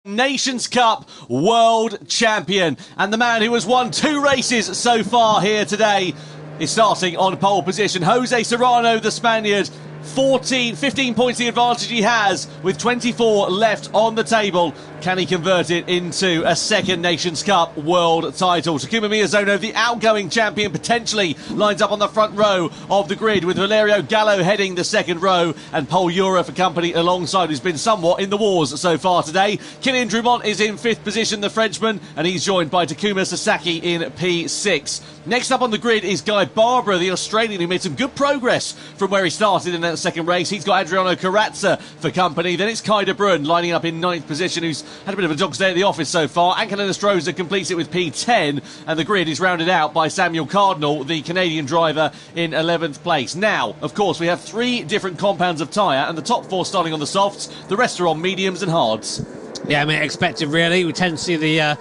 Nations Cup World Champion, and the man who has won 2 races so far here today is starting on pole position. Jose Serrano, the Spaniard, 15 points the advantage he has with 24 left on the table. Can he convert it into a second Nations Cup world title? Takuma Miyazono, the outgoing champion, potentially lines up on the front row of the grid with Valerio Gallo heading the second row and Pol Ura for company alongside, who's been somewhat in the wars so far today. Kylian Drumont is in 5th position, the Frenchman, and he's joined by Takuma Sasaki in P6. Next up on the grid is Guy Barbara, the Australian, who made some good progress from where he started in that second race. He's got Adriano Carrazza for company. Then it's Kai de Bruyne lining up in 9th position, who's had a bit of a dog's day at the office so far. Ankelina Stroza completes it with P10, and the grid is rounded out by Samuel Cardinal, the Canadian driver, in 11th place. Now, of course, we have 3 different compounds of tyre, and the top 4 starting on the softs, the rest are on mediums and hards. Yeah, I mean, expected really. We tend to see the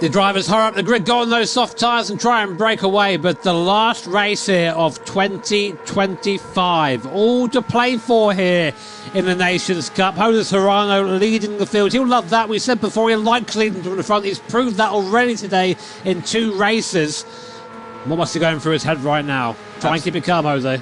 drivers hurry up the grid, go on those soft tyres and try and break away. But the last race here of 2025, all to play for here in the Nations Cup. Jose Serrano leading the field. He'll love that. We said before he likes leading from the front. He's proved that already today in 2 races. What must be going through his head right now? Try and keep it calm, Jose.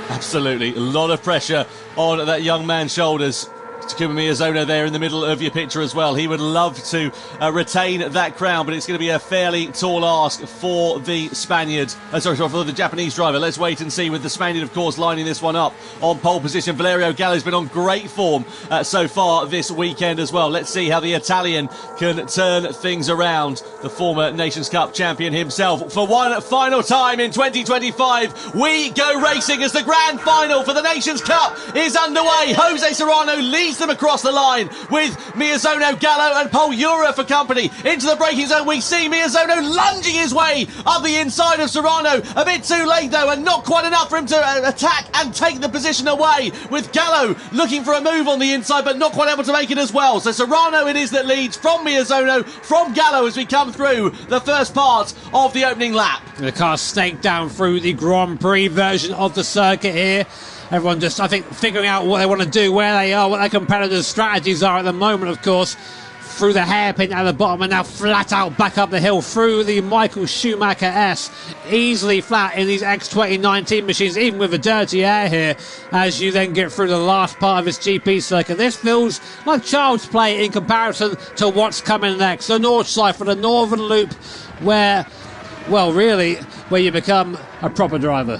Absolutely. A lot of pressure on that young man's shoulders. Takuma Miyazono there in the middle of your picture as well. He would love to retain that crown, but it's going to be a fairly tall ask for the Spaniard. For the Japanese driver. Let's wait and see, with the Spaniard, of course, lining this one up on pole position. Valerio Gallo's been on great form so far this weekend as well. Let's see how the Italian can turn things around. The former Nations Cup champion himself. For one final time in 2025, we go racing as the grand final for the Nations Cup is underway. Jose Serrano leads them across the line with Miyazono, Gallo and Paul Ura for company. Into the braking zone, we see Miyazono lunging his way up the inside of Serrano. A bit too late though, and not quite enough for him to attack and take the position away, with Gallo looking for a move on the inside but not quite able to make it as well. So Serrano it is that leads from Miyazono, from Gallo, as we come through the first part of the opening lap. The car snaked down through the Grand Prix version of the circuit here. Everyone just, I think, figuring out what they want to do, where they are, what their competitors' strategies are at the moment, of course. Through the hairpin at the bottom and now flat out back up the hill through the Michael Schumacher S. Easily flat in these X2019 machines, even with the dirty air here, as you then get through the last part of this GP circuit. This feels like child's play in comparison to what's coming next. The Nordschleife for the Northern Loop, where, well, really, where you become a proper driver.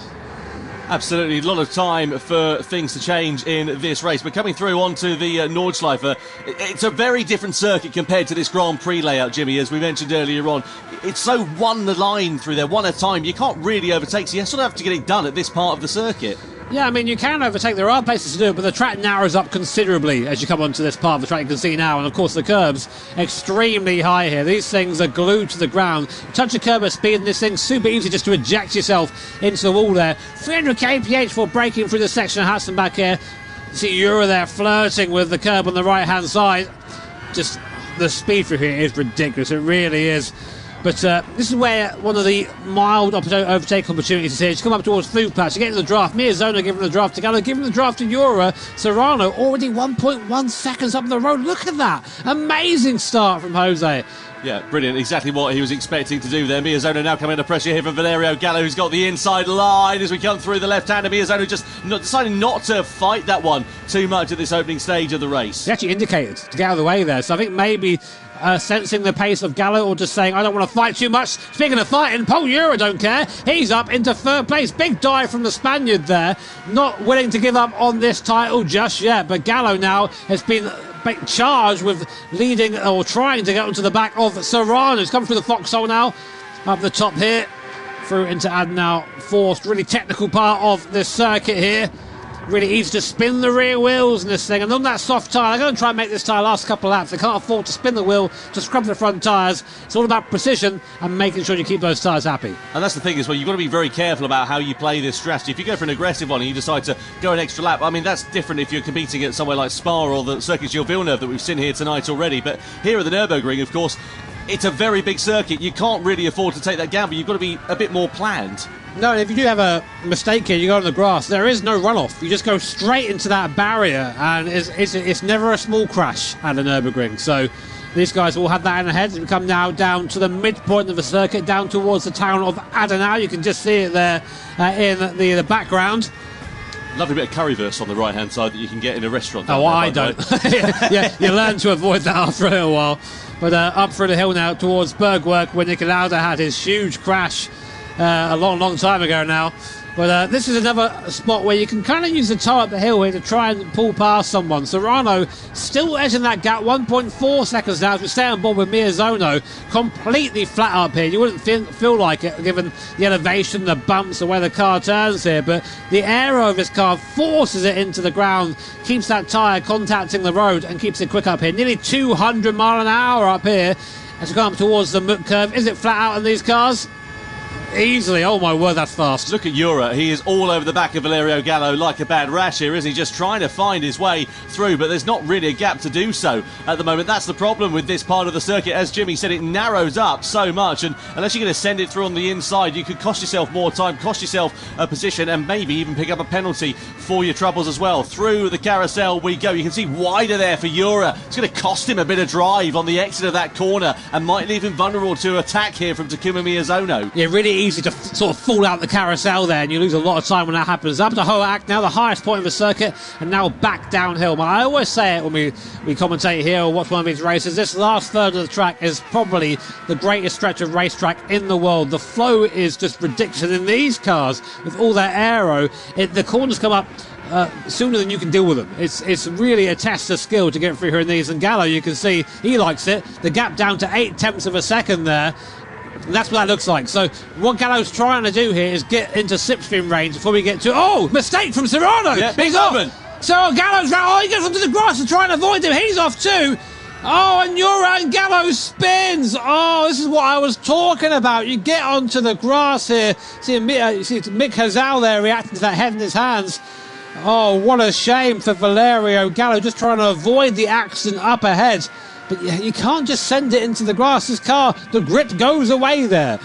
Absolutely, a lot of time for things to change in this race. But coming through onto the Nordschleife, it's a very different circuit compared to this Grand Prix layout, Jimmy, as we mentioned earlier on. It's so one line through there, one at a time. You can't really overtake, so you sort of have to get it done at this part of the circuit. Yeah, I mean, you can overtake. There are places to do it, but the track narrows up considerably as you come onto this part of the track. You can see now, and of course the curbs extremely high here. These things are glued to the ground. Touch a curb at speed, and this thing's super easy just to eject yourself into the wall there. 300 kph for breaking through the section of Hudson back here. You see Ura there flirting with the curb on the right-hand side. Just the speed through here is ridiculous. It really is. But this is where one of the mild overtake opportunities is here. Just come up towards food patch, get in the draft. Miyazono giving the draft to Gallo, giving the draft to Ura. Serrano already 1.1 seconds up the road. Look at that. Amazing start from Jose. Yeah, brilliant. Exactly what he was expecting to do there. Miyazono now coming under pressure here from Valerio Gallo, who's got the inside line as we come through the left-hander. Miyazono just deciding not to fight that one too much at this opening stage of the race. He actually indicated to get out of the way there. So I think maybe sensing the pace of Gallo, or just saying, I don't want to fight too much. Speaking of fighting, Paul Ura don't care. He's up into third place. Big dive from the Spaniard there. Not willing to give up on this title just yet. But Gallo now has been charged with leading or trying to get onto the back of Serrano. He's come through the foxhole now, up the top here, through into Adenauer Forced. Really technical part of the circuit here. Really easy to spin the rear wheels in this thing, and on that soft tyre, they're going to try and make this tyre last a couple of laps. They can't afford to spin the wheel to scrub the front tyres. It's all about precision and making sure you keep those tyres happy. And that's the thing as well, you've got to be very careful about how you play this strategy. If you go for an aggressive one and you decide to go an extra lap, I mean, that's different if you're competing at somewhere like Spa or the Circuit Gilles Villeneuve that we've seen here tonight already. But here at the Nürburgring, of course, it's a very big circuit. You can't really afford to take that gamble. You've got to be a bit more planned. No, if you do have a mistake here, you go on the grass, there is no runoff. You just go straight into that barrier, and it's never a small crash at the Nürburgring. So these guys will have that in their heads. We come now down to the midpoint of the circuit, down towards the town of Adenauer. You can just see it there in the background. Lovely bit of currywurst on the right-hand side that you can get in a restaurant. Oh, I don't. Yeah, you learn to avoid that after a little while. But up through the hill now towards Bergwerk, where Niki Lauda had his huge crash a long time ago now. But this is another spot where you can kind of use the toe up the hill here to try and pull past someone. Serrano still edging that gap, 1.4 seconds now as we stay on board with Miyazono. Completely flat up here. You wouldn't feel like it given the elevation, the bumps, the way the car turns here. But the aero of this car forces it into the ground, keeps that tyre contacting the road and keeps it quick up here. Nearly 200 mile an hour up here as we come up towards the Mook curve. Is it flat out in these cars? Easily. Oh my word, that's fast. Look at Ura. He is all over the back of Valerio Gallo like a bad rash here, isn't he? Just trying to find his way through, but there's not really a gap to do so at the moment. That's the problem with this part of the circuit. As Jimmy said, it narrows up so much, and unless you're going to send it through on the inside, you could cost yourself more time, cost yourself a position, and maybe even pick up a penalty for your troubles as well. Through the carousel we go. You can see wider there for Ura. It's going to cost him a bit of drive on the exit of that corner and might leave him vulnerable to attack here from Takuma Miyazono. Yeah, really easy to sort of fall out the carousel there, and you lose a lot of time when that happens. Up to Hoak, now the highest point of the circuit, and now back downhill. But I always say it when we commentate here or watch one of these races, this last third of the track is probably the greatest stretch of racetrack in the world. The flow is just ridiculous in these cars with all their aero. The corners come up sooner than you can deal with them. It's really a test of skill to get through here in these. And Gallo, you can see he likes it. The gap down to 0.8 of a second there. And that's what that looks like. So what Gallo's trying to do here is get into slipstream range before we get to... Oh, mistake from Serrano. Yeah, he's off. So Gallo's right. Oh, he gets onto the grass to try and avoid him. He's off too. Oh, and Jura and Gallo spins. Oh, this is what I was talking about. You get onto the grass here. See Mick Hazal there reacting to that head in his hands. Oh, what a shame for Valerio Gallo, just trying to avoid the accident up ahead. But you can't just send it into the grass. This car, the grit goes away there.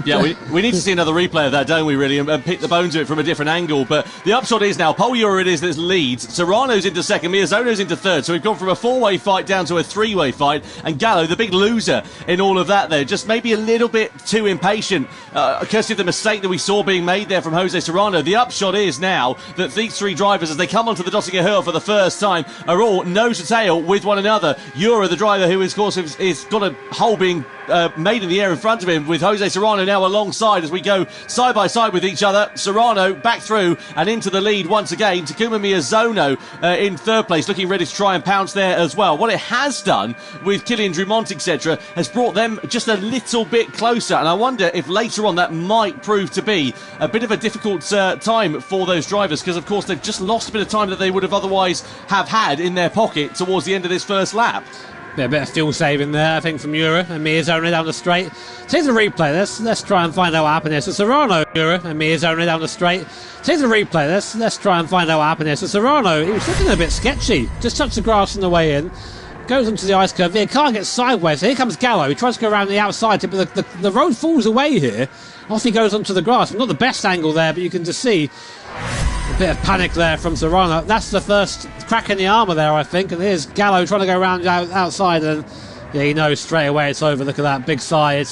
Yeah, we need to see another replay of that, don't we, really, and pick the bones of it from a different angle. But the upshot is now, Pol Jura it is that leads. Serrano's into second, Miyazono's into third. So we've gone from a four-way fight down to a three-way fight. And Gallo, the big loser in all of that there, just maybe a little bit too impatient, courtesy of the mistake that we saw being made there from Jose Serrano. The upshot is now that these three drivers, as they come onto the Dottinger Hill for the first time, are all nose to tail with one another. Jura, the driver who, of course, is got a hole being made in the air in front of him, with Jose Serrano now alongside as we go side by side with each other. Serrano back through and into the lead once again. Takuma Miyazono in third place, looking ready to try and pounce there as well. What it has done with Kylian Drumont, etc., has brought them just a little bit closer, and I wonder if later on that might prove to be a bit of a difficult time for those drivers, because of course they've just lost a bit of time that they would have otherwise have had in their pocket towards the end of this first lap. Yeah, a bit of fuel saving there, I think, from Jura and Miyazono down the straight. Here's the replay. Let's try and find out what happened here. So Serrano, Jura and Miyazono down the straight. Here's the replay. Let's try and find out what happened here. So Serrano, he was looking a bit sketchy. Just touched the grass on the way in. Goes onto the ice curve. The car gets sideways. So here comes Gallo. He tries to go around the outside, but the road falls away here. Off he goes onto the grass. Not the best angle there, but you can just see a bit of panic there from Serrano. That's the first crack in the armour there, I think. And here's Gallo trying to go around outside, and yeah, he knows straight away it's over. Look at that big sigh.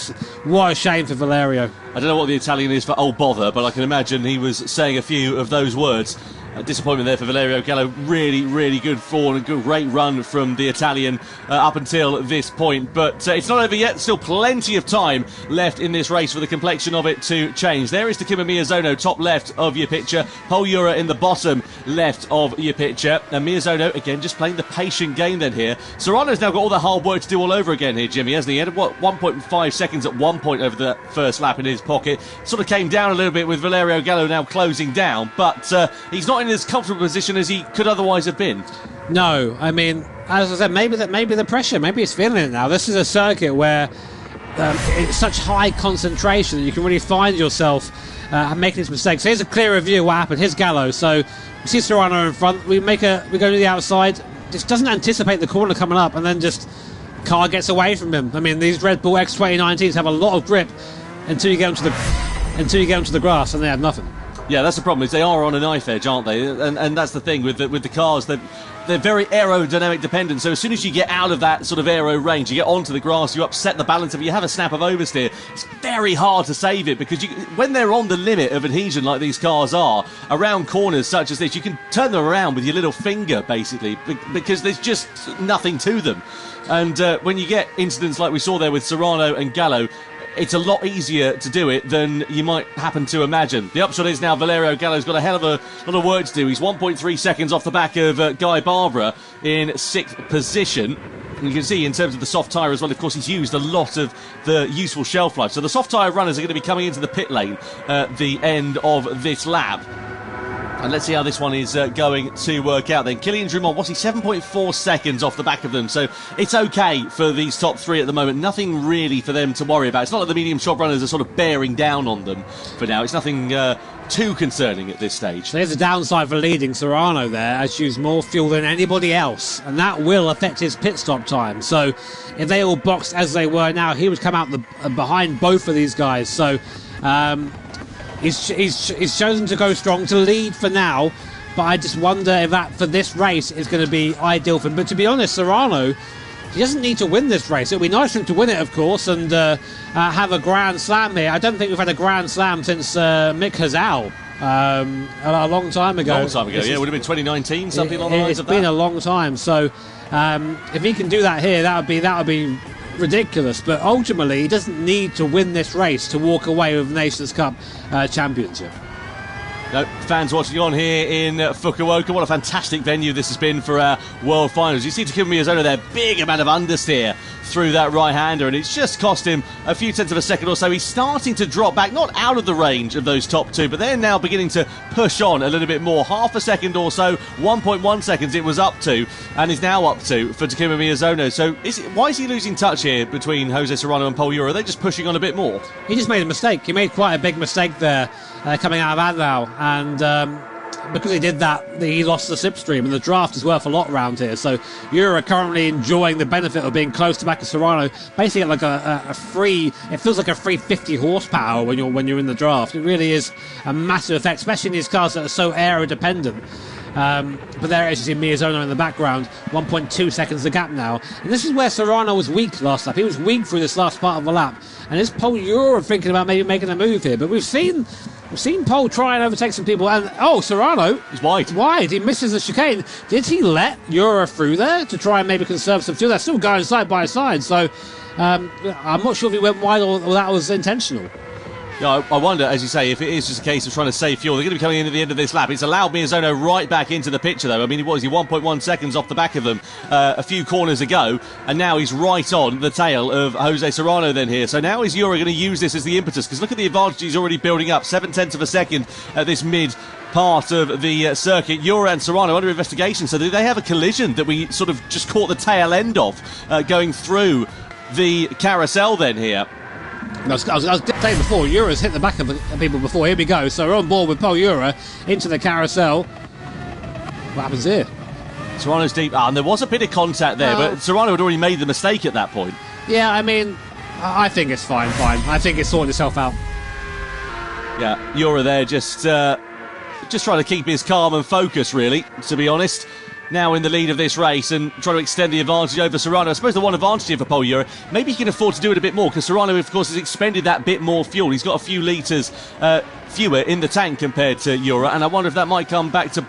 What a shame for Valerio. I don't know what the Italian is for "oh bother," but I can imagine he was saying a few of those words. Disappointment there for Valerio Gallo. Really, really good form and great run from the Italian up until this point. But it's not over yet. Still plenty of time left in this race for the complexion of it to change. There is Takuma Miyazono, top left of your picture. Pol Jura in the bottom left of your picture. And Miyazono, again, just playing the patient game then here. Serrano's now got all the hard work to do all over again here, Jimmy, hasn't he? He had, 1.5 seconds at one point over the first lap in his pocket. Sort of came down a little bit with Valerio Gallo now closing down. But he's not in as comfortable position as he could otherwise have been. No, I mean, as I said, maybe the pressure, maybe he's feeling it now. This is a circuit where it's such high concentration that you can really find yourself making these mistakes. So here's a clear review of what happened. Here's Gallo. So we see Serrano in front. We go to the outside. Just doesn't anticipate the corner coming up, and then just car gets away from him. I mean, these Red Bull X2019s have a lot of grip until you get onto the grass, and they have nothing. Yeah, that's the problem, is they are on a knife edge, aren't they? And that's the thing with the cars, they're very aerodynamic dependent. So as soon as you get out of that sort of aero range, you get onto the grass, you upset the balance of it, you have a snap of oversteer, it's very hard to save it, because when they're on the limit of adhesion like these cars are, around corners such as this, you can turn them around with your little finger, basically, because there's just nothing to them. And when you get incidents like we saw there with Serrano and Gallo, it's a lot easier to do it than you might happen to imagine. The upshot is now Valerio Gallo's got a hell of a lot of work to do. He's 1.3 seconds off the back of Guy Barbara in 6th position. And you can see in terms of the soft tyre as well, of course, he's used a lot of the useful shelf life. So the soft tyre runners are going to be coming into the pit lane at the end of this lap. And let's see how this one is going to work out then. Kylian Drumont, what's he, 7.4 seconds off the back of them. So it's okay for these top three at the moment. Nothing really for them to worry about. It's not like the medium shop runners are sort of bearing down on them for now. It's nothing too concerning at this stage. There's a downside for leading Serrano there, as used more fuel than anybody else, and that will affect his pit stop time. So if they all boxed as they were now, he would come out behind both of these guys. So He's chosen to go strong, to lead for now, but I just wonder if that, for this race, is going to be ideal for him. But to be honest, Serrano, he doesn't need to win this race. It would be nice for him to win it, of course, and have a Grand Slam here. I don't think we've had a Grand Slam since Mick Hazal. A long time ago. A long time ago, yeah. It would have been 2019, something along the lines of that. It's been a long time. So if he can do that here, that would be ridiculous. But ultimately, he doesn't need to win this race to walk away with the Nations Cup championship. No, fans watching on here in Fukuoka. What a fantastic venue this has been for our World Finals. You see Takuma Miyazono there, big amount of understeer through that right-hander, and it's just cost him a few tenths of a second or so. He's starting to drop back, not out of the range of those top two, but they're now beginning to push on a little bit more. Half a second or so, 1.1 seconds it was up to, and is now up to for Takuma Miyazono. So why is he losing touch here between Jose Serrano and Pol Ura? Are they just pushing on a bit more? He just made a mistake. He made quite a big mistake there coming out of Adlau, and because he did that, he lost the slipstream, and the draft is worth a lot around here. So Ura currently enjoying the benefit of being close to back of Serrano, basically like a free. It feels like a free 50 horsepower when you're in the draft. It really is a massive effect, especially in these cars that are so aero dependent. But there, as you see, Miyazono in the background, 1.2 seconds the gap now. And this is where Serrano was weak last lap. He was weak through this last part of the lap. And is Pol Ura thinking about maybe making a move here? But we've seen Pol try and overtake some people. And, Serrano. He's wide. Wide. He misses the chicane. Did he let Ura through there to try and maybe conserve some fuel? They're still going side by side. So I'm not sure if he went wide or that was intentional. Yeah, I wonder, as you say, if it is just a case of trying to save fuel. They're going to be coming in at the end of this lap. It's allowed Miyazono right back into the picture, though. I mean, what was he, 1.1 seconds off the back of them a few corners ago, and now he's right on the tail of Jose Serrano then here. So now is Ura going to use this as the impetus? Because look at the advantage he's already building up. 7/10 of a second at this mid part of the circuit. Ura and Serrano under investigation. So do they have a collision that we sort of just caught the tail end of going through the carousel then here? I was saying before, Ura's hit the back of the people before. Here we go. So we're on board with Pol Ura into the carousel. What happens here? Serrano's deep. And there was a bit of contact there, but Serrano had already made the mistake at that point. Yeah, I mean, I think it's fine. I think it's sorted itself out. Yeah, Ura there just trying to keep his calm and focus, really, to be honest. Now in the lead of this race and trying to extend the advantage over Serrano. I suppose the one advantage here for Pol Ura, maybe he can afford to do it a bit more, because Serrano, of course, has expended that bit more fuel. He's got a few litres fewer in the tank compared to Ura, and I wonder if that might come back to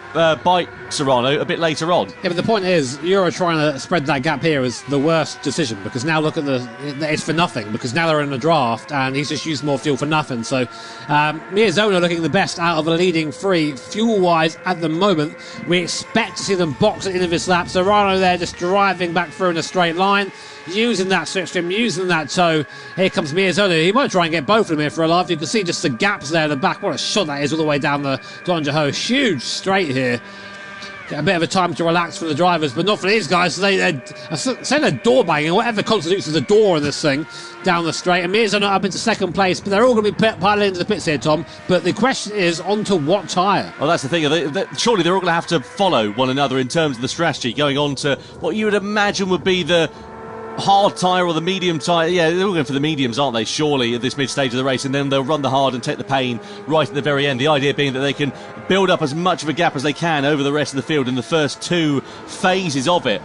bite Serrano a bit later on. Yeah, but the point is, Ura trying to spread that gap here is the worst decision, because now look at it's for nothing, because now they're in a draft and he's just used more fuel for nothing. So Miyazono looking the best out of the leading three fuel-wise at the moment. We expect to see them box at the end of this lap. Serrano there just driving back through in a straight line, using that slipstream, using that toe. Here comes Miyazono. He might try and get both of them here for a laugh. You can see just the gaps there in the back. What a shot that is all the way down the Donjaho. Huge straight here. Get a bit of a time to relax for the drivers, but not for these guys. They're door banging, whatever constitutes as a door in this thing, down the straight. And Miyazono up into second place, but they're all going to be piling into the pits here, Tom. But the question is, onto what tyre? Well, that's the thing. Surely they're all going to have to follow one another in terms of the strategy, going on to what you would imagine would be the hard tyre or the medium tyre. Yeah, they're all going for the mediums, aren't they, surely, at this mid-stage of the race, and then they'll run the hard and take the pain right at the very end. The idea being that they can build up as much of a gap as they can over the rest of the field in the first two phases of it.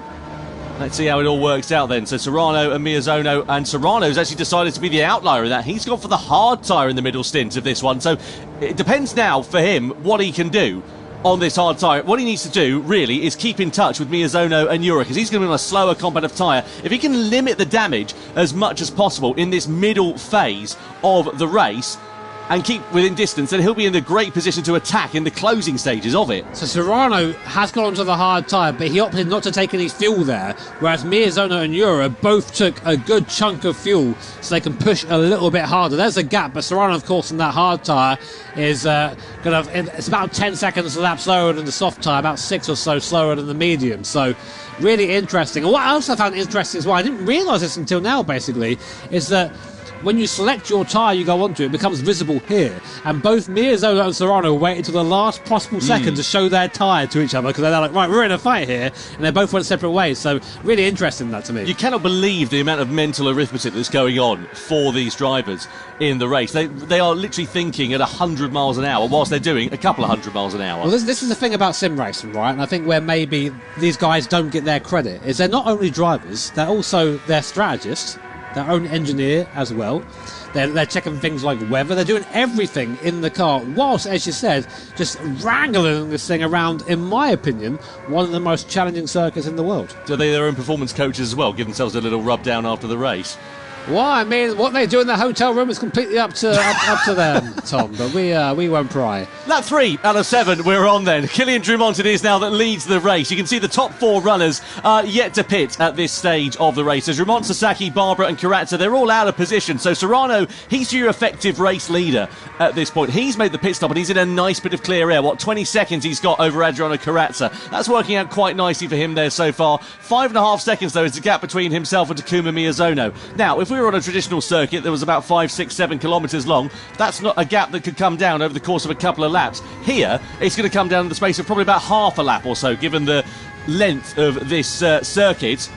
Let's see how it all works out then. So Serrano and Miyazono, and Serrano's actually decided to be the outlier in that. He's gone for the hard tyre in the middle stint of this one, so it depends now for him what he can do on this hard tyre. What he needs to do, really, is keep in touch with Miyazono and Ura, because he's going to be on a slower competitive tyre. If he can limit the damage as much as possible in this middle phase of the race and keep within distance, then he'll be in a great position to attack in the closing stages of it. So Serrano has gone onto the hard tyre, but he opted not to take any fuel there, whereas Miyazono and Ura both took a good chunk of fuel so they can push a little bit harder. There's a gap, but Serrano, of course, in that hard tyre is it's about 10 seconds a lap slower than the soft tyre, about 6 or so slower than the medium. So really interesting. And what else I found interesting as well, I didn't realise this until now, basically, is that when you select your tyre you go onto, it becomes visible here. And both Miyazono and Serrano waited till the last possible second to show their tyre to each other, because they're like, right, we're in a fight here, and they both went separate ways. So really interesting, that to me. You cannot believe the amount of mental arithmetic that's going on for these drivers in the race. They are literally thinking at 100 miles an hour whilst they're doing a couple of 100 miles an hour. Well, this is the thing about sim racing, right? And I think where maybe these guys don't get their credit is they're not only drivers, they're also their strategists, their own engineer as well. They're checking things like weather. They're doing everything in the car, whilst, as you said, just wrangling this thing around, in my opinion, one of the most challenging circuits in the world. Do they their own performance coaches as well, give themselves a little rub down after the race? Well, I mean, what they do in the hotel room is completely up to them, Tom, but we won't pry. Lap 3 out of 7, we're on then. Kylian Drumont it is now that leads the race. You can see the top 4 runners yet to pit at this stage of the race. So Drumont, Sasaki, Barbara and Carazza, they're all out of position. So Serrano, he's your effective race leader at this point. He's made the pit stop and he's in a nice bit of clear air. 20 seconds he's got over Adriano Carazza. That's working out quite nicely for him there so far. 5.5 seconds, though, is the gap between himself and Takuma Miyazono. Now, if we were on a traditional circuit that was about 5, 6, 7 kilometres long, that's not a gap that could come down over the course of a couple of laps. Here, it's going to come down in the space of probably about half a lap or so, given the length of this circuit.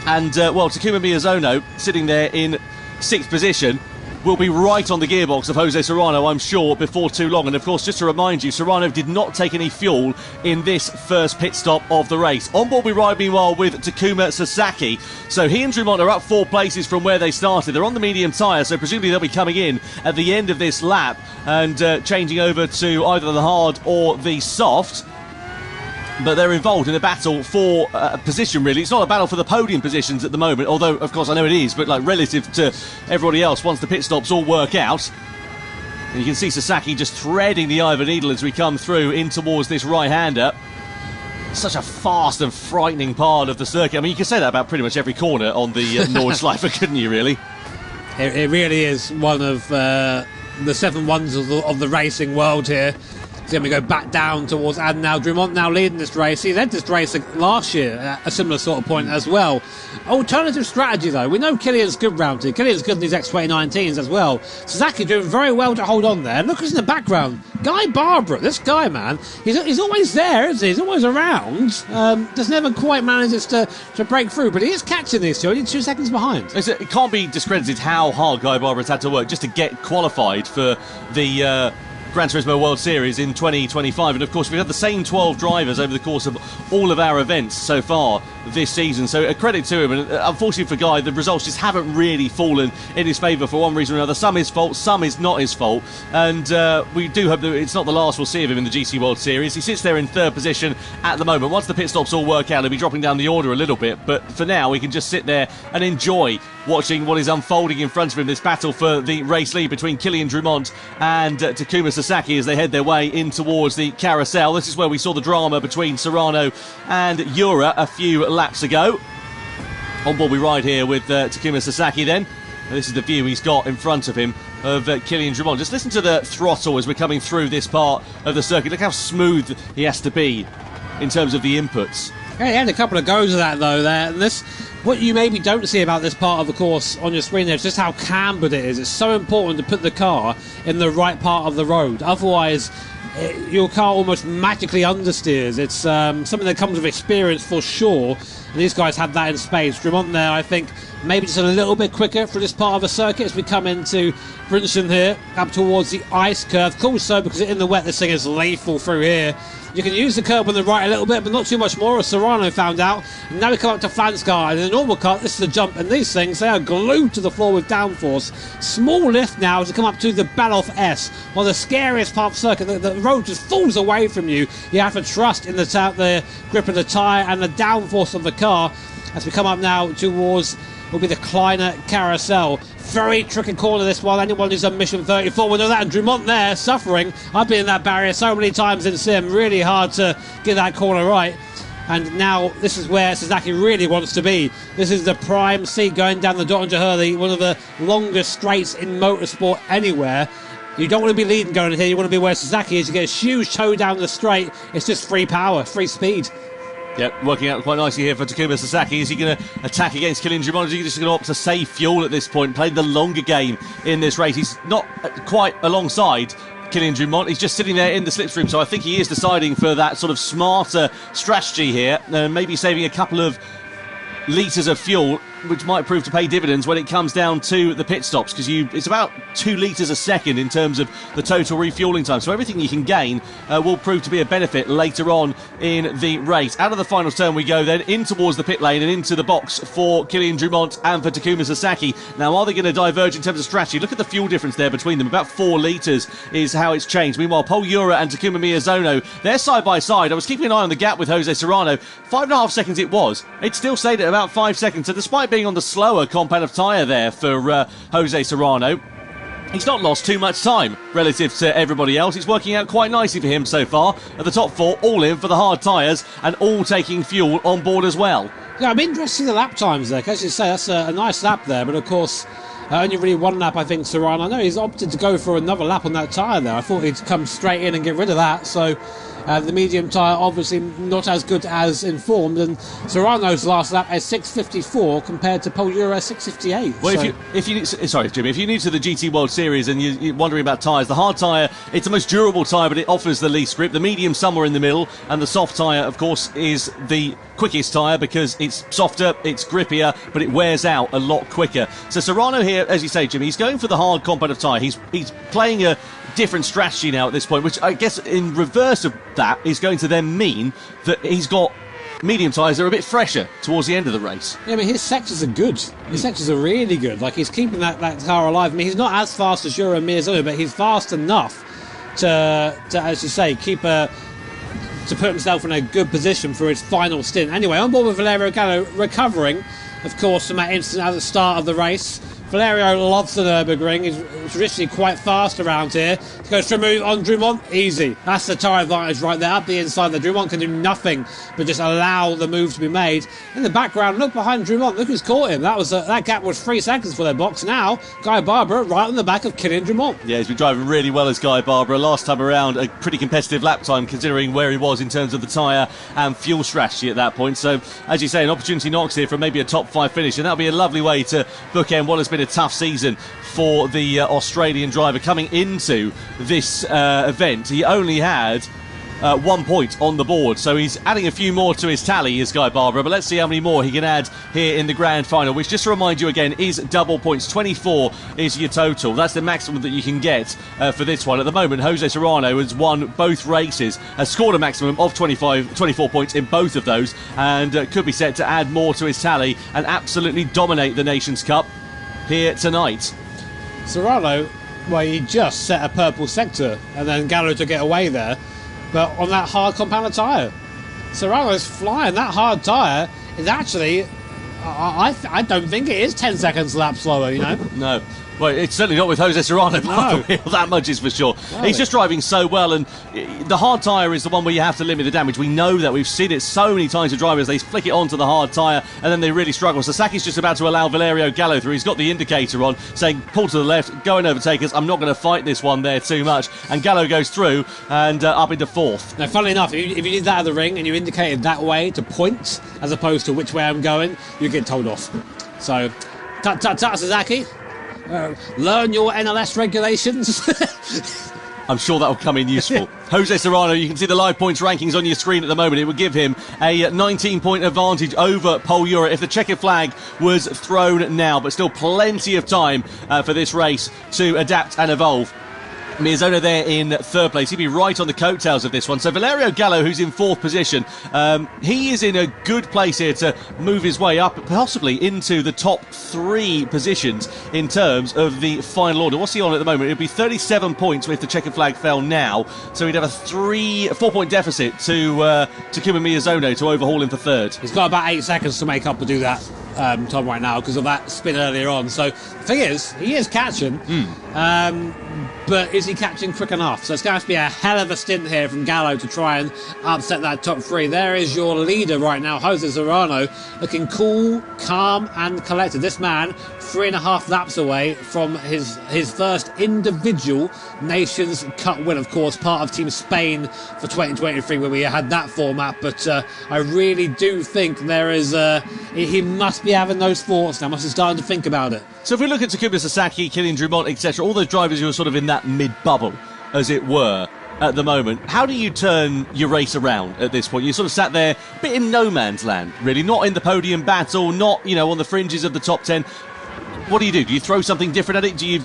And, Takuma Miyazono, sitting there in 6th position, will be right on the gearbox of Jose Serrano, I'm sure, before too long. And of course, just to remind you, Serrano did not take any fuel in this first pit stop of the race. On board we ride, meanwhile, with Takuma Sasaki. So he and Drumont are up 4 places from where they started. They're on the medium tyre, so presumably they'll be coming in at the end of this lap and changing over to either the hard or the soft. But they're involved in a battle for position, really. It's not a battle for the podium positions at the moment, although, of course, I know it is, but like relative to everybody else, once the pit stops all work out. And you can see Sasaki just threading the eye of a needle as we come through in towards this right-hander. Such a fast and frightening part of the circuit. I mean, you can say that about pretty much every corner on the Nordschleife, couldn't you, really? It really is one of the 7 wonders of the racing world here. Then we go back down towards Adnan Drumont, now leading this race. He led this race last year at a similar sort of point as well. Alternative strategy, though. We know Kylian's good round here. Kylian's good in these X2019s as well. Sasaki doing very well to hold on there. Look who's in the background. Guy Barbara. This guy, man. He's always there, isn't he? He's always around. Just never quite manages to break through. But he is catching these two. Only 2 seconds behind. It can't be discredited how hard Guy Barbara's had to work just to get qualified for the Gran Turismo World Series in 2025, and of course we've had the same 12 drivers over the course of all of our events so far this season, so a credit to him. And unfortunately for Guy, the results just haven't really fallen in his favour for one reason or another. Some his fault, some is not his fault, and we do hope that it's not the last we'll see of him in the GC World Series. He sits there in 3rd position at the moment. Once the pit stops all work out, he'll be dropping down the order a little bit, but for now we can just sit there and enjoy watching what is unfolding in front of him, this battle for the race lead between Kylian Drumont and Takuma Sasaki as they head their way in towards the carousel. This is where we saw the drama between Serrano and Ura a few laps ago. On board we ride here with Takuma Sasaki then. And this is the view he's got in front of him of Kylian Drumont. Just listen to the throttle as we're coming through this part of the circuit. Look how smooth he has to be in terms of the inputs. Yeah, he had a couple of goes of that, though, there. And what you maybe don't see about this part of the course on your screen there is just how cambered it is. It's so important to put the car in the right part of the road. Otherwise, your car almost magically understeers. It's something that comes with experience for sure. And these guys had that in spades. Drumont there, I think, maybe just a little bit quicker for this part of the circuit as we come into Brinson here, up towards the ice curve. Of course so, because in the wet this thing is lethal through here. You can use the curb on the right a little bit, but not too much more, as Serrano found out. And now we come up to Flanscar, and in a normal car, this is a jump, and these things, they are glued to the floor with downforce. Small lift now to come up to the Beloff S, one of the scariest part of the circuit. The road just falls away from you. You have to trust in the grip of the tyre and the downforce of the car as we come up now towards will be the Kleiner Carousel. Very tricky corner this one. Anyone who's on Mission 34 will know that. And Drumont there, suffering. I've been in that barrier so many times in Sim. Really hard to get that corner right. And now this is where Sasaki really wants to be. This is the prime seat going down the Dottinger Hurley, one of the longest straights in motorsport anywhere. You don't want to be leading going here. You want to be where Sasaki is. You get a huge toe down the straight. It's just free power, free speed. Yep, working out quite nicely here for Takuma Sasaki. Is he going to attack against Kilian Drummond? Is he just going to opt to save fuel at this point? Played the longer game in this race. He's not quite alongside Kilian Drummond. He's just sitting there in the slipstream, so I think he is deciding for that sort of smarter strategy here, maybe saving a couple of litres of fuel, which might prove to pay dividends when it comes down to the pit stops, because it's about 2 litres a second in terms of the total refuelling time. So everything you can gain will prove to be a benefit later on in the race. Out of the final turn we go then, in towards the pit lane and into the box for Kilian Drummond and for Takuma Sasaki. Now, are they going to diverge in terms of strategy? Look at the fuel difference there between them. About 4 litres is how it's changed. Meanwhile, Paul Ura and Takuma Miyazono, they're side by side. I was keeping an eye on the gap with Jose Serrano. 5.5 seconds it was. It still stayed at about 5 seconds. So despite being on the slower compound of tyre there for Jose Serrano, he's not lost too much time relative to everybody else. It's working out quite nicely for him so far. At the top 4, all in for the hard tyres and all taking fuel on board as well. Yeah, I'm interested in the lap times there. As you say, that's a nice lap there, but of course, only really one lap, I think, Serrano. I know he's opted to go for another lap on that tyre there. I thought he'd come straight in and get rid of that, so the medium tyre obviously not as good as informed, and Serrano's last lap at 6.54 compared to Paul Ura 6.58. Well, so if you sorry, Jimmy, if you're new to the GT World Series and you're wondering about tyres, the hard tyre, it's the most durable tyre, but it offers the least grip. The medium somewhere in the middle, and the soft tyre, of course, is the quickest tyre because it's softer, it's grippier, but it wears out a lot quicker. So Serrano here, as you say, Jimmy, he's going for the hard compound of tyre. He's playing a different strategy now at this point, which I guess in reverse of that is going to then mean that he's got medium tyres that are a bit fresher towards the end of the race. Yeah, I mean, his sectors are good. His sectors are really good. Like, he's keeping that car alive. I mean, he's not as fast as Ura and Miyazono, but he's fast enough to as you say, to put himself in a good position for his final stint. Anyway, on board with Valerio Gallo, recovering, of course, from that incident at the start of the race. Valerio loves the Nürburgring. He's traditionally quite fast around here. He goes for a move on Drummond. Easy. That's the tyre advantage right there. Up the inside there. Drummond can do nothing but just allow the move to be made. In the background, look behind Drummond. Look who's caught him. That gap was 3 seconds for their box. Now, Guy Barbara right on the back of Kilian Drummond. Yeah, he's been driving really well as Guy Barbara. Last time around, a pretty competitive lap time considering where he was in terms of the tyre and fuel strategy at that point. So, as you say, an opportunity knocks here for maybe a top 5 finish, and that'll be a lovely way to bookend what has been a tough season for the Australian driver coming into this event. He only had 1 point on the board, so he's adding a few more to his tally, is Guy Barbara, but let's see how many more he can add here in the grand final, which, just to remind you again, is double points. 24 is your total. That's the maximum that you can get for this one. At the moment, Jose Serrano has won both races, has scored a maximum of 24 points in both of those, and could be set to add more to his tally and absolutely dominate the Nations Cup here tonight. Serrano, well, he just set a purple sector and then Gallo to get away there, but on that hard compound tyre. Serrano's flying. That hard tyre is actually, I don't think it is 10 seconds lap slower, you know? No. Well, it's certainly not with Jose Serrano behind the wheel, that much is for sure. Right. He's just driving so well, and the hard tyre is the one where you have to limit the damage. We know that. We've seen it so many times with drivers. They flick it onto the hard tyre, and then they really struggle. Sasaki's just about to allow Valerio Gallo through. He's got the indicator on, saying, pull to the left, go and overtake us. I'm not going to fight this one there too much. And Gallo goes through and up into 4th. Now, funnily enough, if you did that at the ring and you indicated that way to point, as opposed to which way I'm going, you get told off. So, tut, Sasaki. Learn your NLS regulations. I'm sure that will come in useful. Jose Serrano, you can see the live points rankings on your screen at the moment. It would give him a 19-point advantage over Paul Ura if the checkered flag was thrown now, but still plenty of time for this race to adapt and evolve. Miyazono there in 3rd place. He'd be right on the coattails of this one. So Valerio Gallo, who's in 4th position, he is in a good place here to move his way up, possibly into the top 3 positions in terms of the final order. What's he on at the moment? It would be 37 points if the checkered flag fell now. So he'd have a 4-point deficit to Takuma Miyazono to overhaul him for 3rd. He's got about 8 seconds to make up to do that. Tom right now because of that spin earlier on. So the thing is, he is catching, but is he catching quick enough? So it's going to have to be a hell of a stint here from Gallo to try and upset that top three. There is your leader right now, Jose Serrano, looking cool, calm and collected. This man 3.5 laps away from his first individual Nations Cup win, of course, part of Team Spain for 2023 where we had that format. But I really do think there is he must be having those thoughts now, must be starting to think about it. So if we look at Takuma Sasaki, Kylian Drumont, etc., all those drivers who are sort of in that mid-bubble, as it were, at the moment, how do you turn your race around at this point? You sort of sat there a bit in no man's land, really, not in the podium battle, not, on the fringes of the top 10. What do? Do you throw something different at it?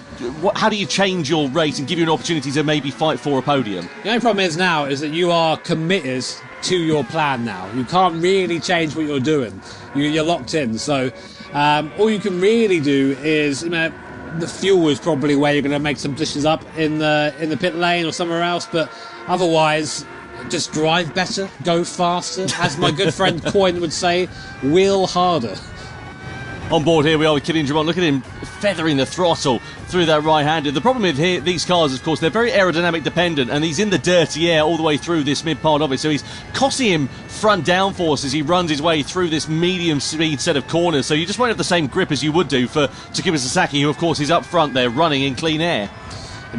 How do you change your race and give you an opportunity to maybe fight for a podium? The only problem is now is that you are committed to your plan now. You can't really change what you're doing. You're locked in. So all you can really do is, the fuel is probably where you're going to make some positions up in the pit lane or somewhere else. But otherwise, just drive better, go faster. As my good friend Coyne would say, wheel harder. On board here we are with Kylian Drumont. Look at him feathering the throttle through that right-handed. The problem with these cars, of course, they're very aerodynamic dependent, and he's in the dirty air all the way through this mid-part of it, so he's costing him front downforce as he runs his way through this medium-speed set of corners, so you just won't have the same grip as you would do for Takuma Sasaki, who, of course, is up front there running in clean air.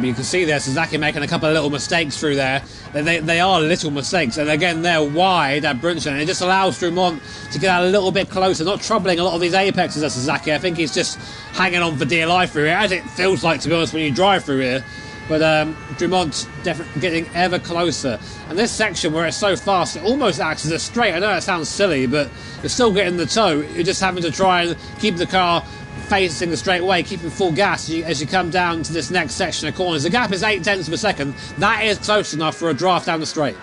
You can see there Sasaki making a couple of little mistakes through there. They are little mistakes, and again they're wide at Brunson, and it just allows Drumont to get a little bit closer, not troubling a lot of these apexes at Sasaki. I think he's just hanging on for dear life through here, as it feels like, to be honest, when you drive through here. But Drumont's definitely getting ever closer, and this section where it's so fast, it almost acts as a straight. I know it sounds silly, but you're still getting the toe. You're just having to try and keep the car facing the straight way, keeping full gas as you come down to this next section of corners. The gap is 0.8 of a second. That is close enough for a draft down the straight.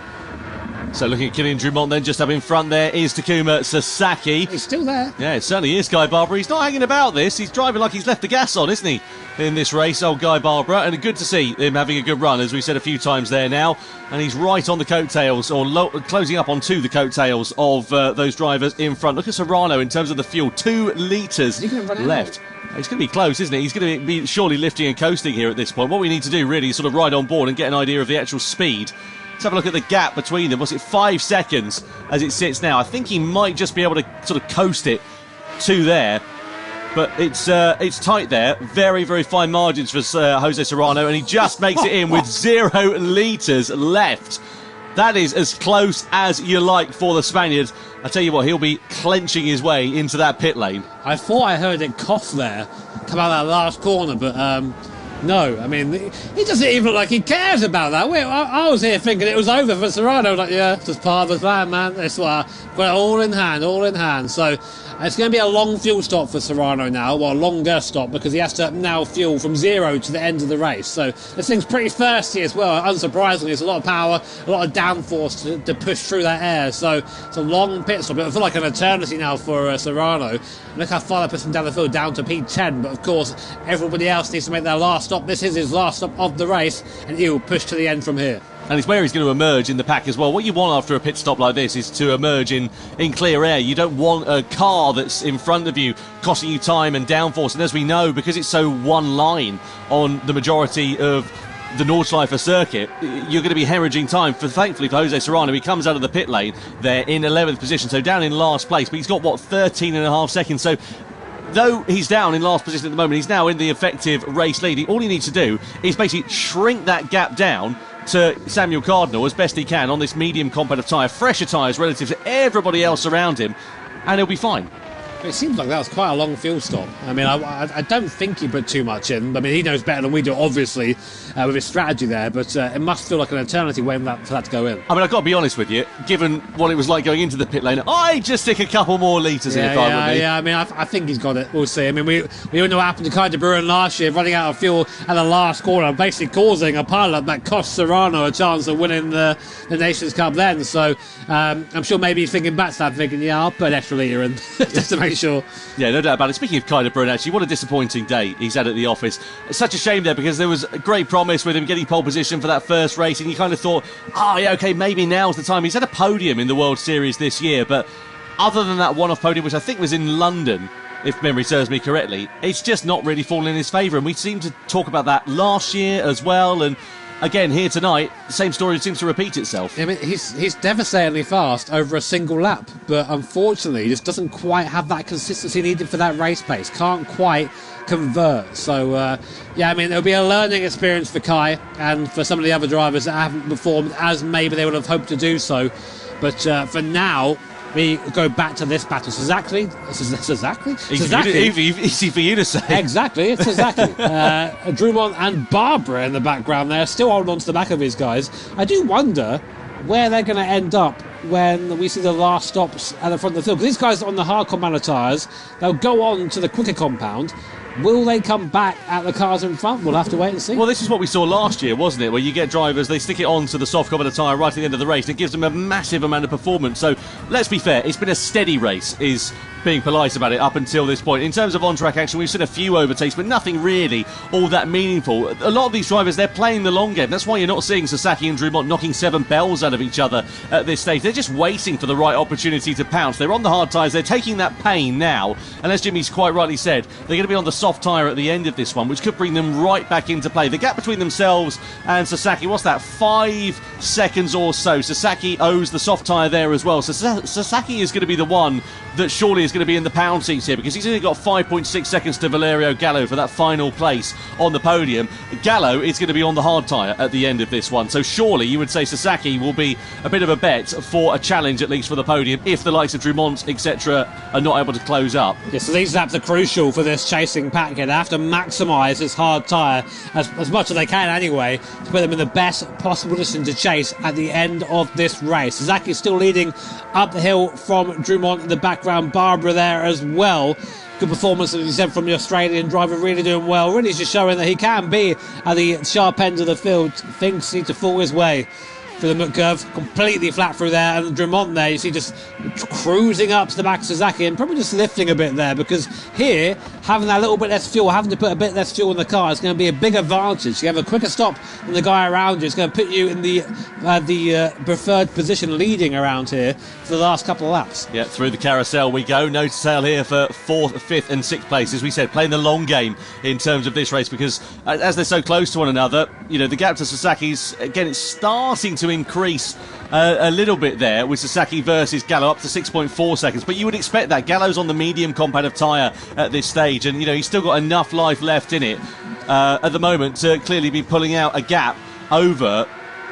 So looking at Kylian Drumont then, just up in front there is Takuma Sasaki. He's still there. Yeah, it certainly is, Guy Barbara. He's not hanging about this. He's driving like he's left the gas on, isn't he, in this race, old Guy Barbara. And good to see him having a good run, as we said a few times there now. And he's right on the coattails, or closing up onto the coattails of those drivers in front. Look at Serrano in terms of the fuel. 2 litres left. It's going to be close, isn't it? He's going to be surely lifting and coasting here at this point. What we need to do really is sort of ride on board and get an idea of the actual speed. Let's have a look at the gap between them. Was it 5 seconds as it sits now? I think he might just be able to sort of coast it to there. But it's tight there. Very, very fine margins for Jose Serrano. And he just makes it in with 0 litres left. That is as close as you like for the Spaniard. I tell you what, he'll be clenching his way into that pit lane. I thought I heard it cough there, come out that last corner, but no. I mean, he doesn't even look like he cares about that. I was here thinking it was over for Serrano. I was like, yeah, it's just part of the plan, man. That's what I've got it all in hand. So it's going to be a long fuel stop for Serrano now, well, a longer stop, because he has to now fuel from 0 to the end of the race. So this thing's pretty thirsty as well, unsurprisingly. It's a lot of power, a lot of downforce to push through that air. So it's a long pit stop. It'll feel like an eternity now for Serrano. And look how far that puts him down the field, down to P10. But of course, everybody else needs to make their last stop. This is his last stop of the race, and he'll push to the end from here. And it's where he's going to emerge in the pack as well. What you want after a pit stop like this is to emerge in clear air. You don't want a car that's in front of you costing you time and downforce. And as we know, because it's so one line on the majority of the Nordschleife circuit, you're going to be hemorrhaging time. Thankfully for Jose Serrano, he comes out of the pit lane there in 11th position, so down in last place. But he's got, 13.5 seconds. So though he's down in last position at the moment, he's now in the effective race lead. All he needs to do is basically shrink that gap down to Samuel Cardinal as best he can on this medium competitive tyre, fresher tyres relative to everybody else around him, and he'll be fine. It seems like that was quite a long fuel stop. I mean, I don't think he put too much in. I mean, he knows better than we do, obviously, with his strategy there, but it must feel like an eternity waiting for that to go in. I mean, I've got to be honest with you, given what it was like going into the pit lane, I'd just stick a couple more litres in if I were me. Yeah, I mean, I think he's got it. We'll see. I mean, we all know what happened to Kai de Bruin last year, running out of fuel at the last corner, basically causing a pileup that cost Serrano a chance of winning the Nations Cup then. So I'm sure maybe he's thinking back to that, thinking, yeah, I'll put an extra litre in just to make sure. Yeah, no doubt about it. Speaking of Kai de Bruin, actually, what a disappointing day he's had at the office. It's such a shame there, because there was a great promise with him getting pole position for that first race, and you kind of thought, yeah, okay, maybe now's the time. He's had a podium in the World Series this year, but other than that one-off podium, which I think was in London, if memory serves me correctly, it's just not really fallen in his favour. And we seemed to talk about that last year as well. And again, here tonight, the same story seems to repeat itself. I mean, he's devastatingly fast over a single lap, but unfortunately, he just doesn't quite have that consistency needed for that race pace. Can't quite convert. So, yeah, I mean, it'll be a learning experience for Kai and for some of the other drivers that haven't performed as maybe they would have hoped to do so. But for now, we go back to this battle. Sasaki? Easy for you to say. Exactly, it's Sasaki. Drummond and Barbara in the background there, still holding on to the back of these guys. I do wonder where they're going to end up when we see the last stops at the front of the field. Because these guys on the hard compound tyres, they'll go on to the quicker compound. Will they come back at the cars in front? We'll have to wait and see. Well, this is what we saw last year, wasn't it? Where you get drivers, they stick it onto the soft compound tyre right at the end of the race. And it gives them a massive amount of performance. So let's be fair, it's been a steady race, is being polite about it up until this point. In terms of on-track action, we've seen a few overtakes, but nothing really all that meaningful. A lot of these drivers, they're playing the long game. That's why you're not seeing Sasaki and Drummond knocking 7 bells out of each other at this stage. They're just waiting for the right opportunity to pounce. They're on the hard tyres. They're taking that pain now. And as Jimmy's quite rightly said, they're going to be on the soft tyre at the end of this one, which could bring them right back into play. The gap between themselves and Sasaki, what's that, 5 seconds or so. Sasaki owes the soft tyre there as well. So Sasaki is going to be the one that surely is going to be in the pound seats here, because he's only got 5.6 seconds to Valerio Gallo for that final place on the podium. Gallo is going to be on the hard tyre at the end of this one, so surely you would say Sasaki will be a bit of a bet for a challenge, at least for the podium, if the likes of Drummond, etc. are not able to close up. Yeah, so these laps are crucial for this chasing pack here. They have to maximise this hard tyre as much as they can anyway, to put them in the best possible position to chase at the end of this race. Sasaki is still leading up the hill from Drummond in the background. Barbara there as well. Good performance, as you said, from the Australian driver, really doing well. Really just showing that he can be at the sharp end of the field. Things need to fall his way. Through the mud curve, completely flat through there, and Drummond there, you see, just cruising up to the back of Sasaki and probably just lifting a bit there, because here, having that little bit less fuel, having to put a bit less fuel in the car is going to be a big advantage. You have a quicker stop than the guy around you. It's going to put you in the preferred position leading around here for the last couple of laps. Yeah, through the carousel we go. No sale here for 4th, 5th and 6th place. As we said, playing the long game in terms of this race, because as they're so close to one another, you know, the gap to Sasaki's, again, it's starting to increase a little bit there with Sasaki versus Gallo up to 6.4 seconds, but you would expect that. Gallo's on the medium compound of tyre at this stage, and you know, he's still got enough life left in it at the moment to clearly be pulling out a gap over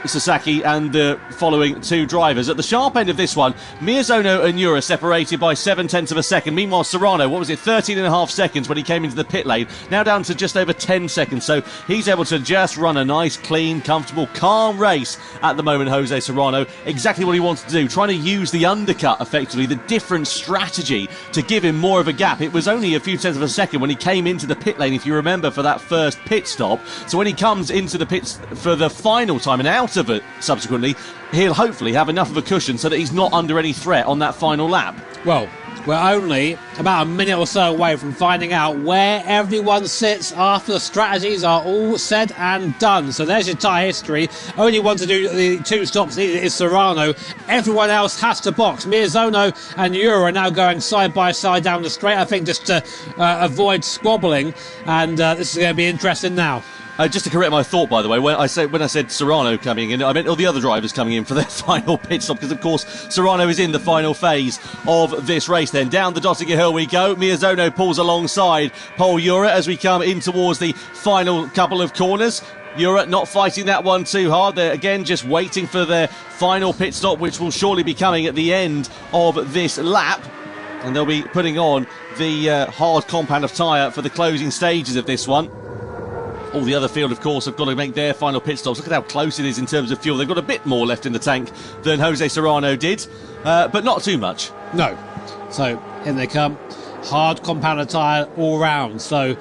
Sasaki and the following 2 drivers. At the sharp end of this one, Miyazono and Ura separated by 7/10 of a second. Meanwhile, Serrano, 13.5 seconds when he came into the pit lane, now down to just over 10 seconds. So he's able to just run a nice, clean, comfortable, calm race at the moment, Jose Serrano. Exactly what he wants to do, trying to use the undercut, effectively, the different strategy to give him more of a gap. It was only a few tenths of a second when he came into the pit lane, if you remember, for that first pit stop. So when he comes into the pits for the final time and out of it subsequently, he'll hopefully have enough of a cushion so that he's not under any threat on that final lap. Well, we're only about a minute or so away from finding out where everyone sits after the strategies are all said and done. So there's your tyre history. Only one to do the 2 stops needed is Serrano. Everyone else has to box. Miyazono and Ura are now going side by side down the straight, I think, just to avoid squabbling. And this is going to be interesting now. Just to correct my thought, by the way, when I said Serrano coming in, I meant all the other drivers coming in for their final pit stop, because of course Serrano is in the final phase of this race. Then down the Dottinger Hill we go. Miyazono pulls alongside Pol Ura as we come in towards the final couple of corners. Ura not fighting that one too hard. They're again just waiting for their final pit stop, which will surely be coming at the end of this lap. And they'll be putting on the hard compound of tyre for the closing stages of this one. All the other field, of course, have got to make their final pit stops. Look at how close it is in terms of fuel. They've got a bit more left in the tank than Jose Serrano did, but not too much. No. So in they come. Hard compound tyre all round. So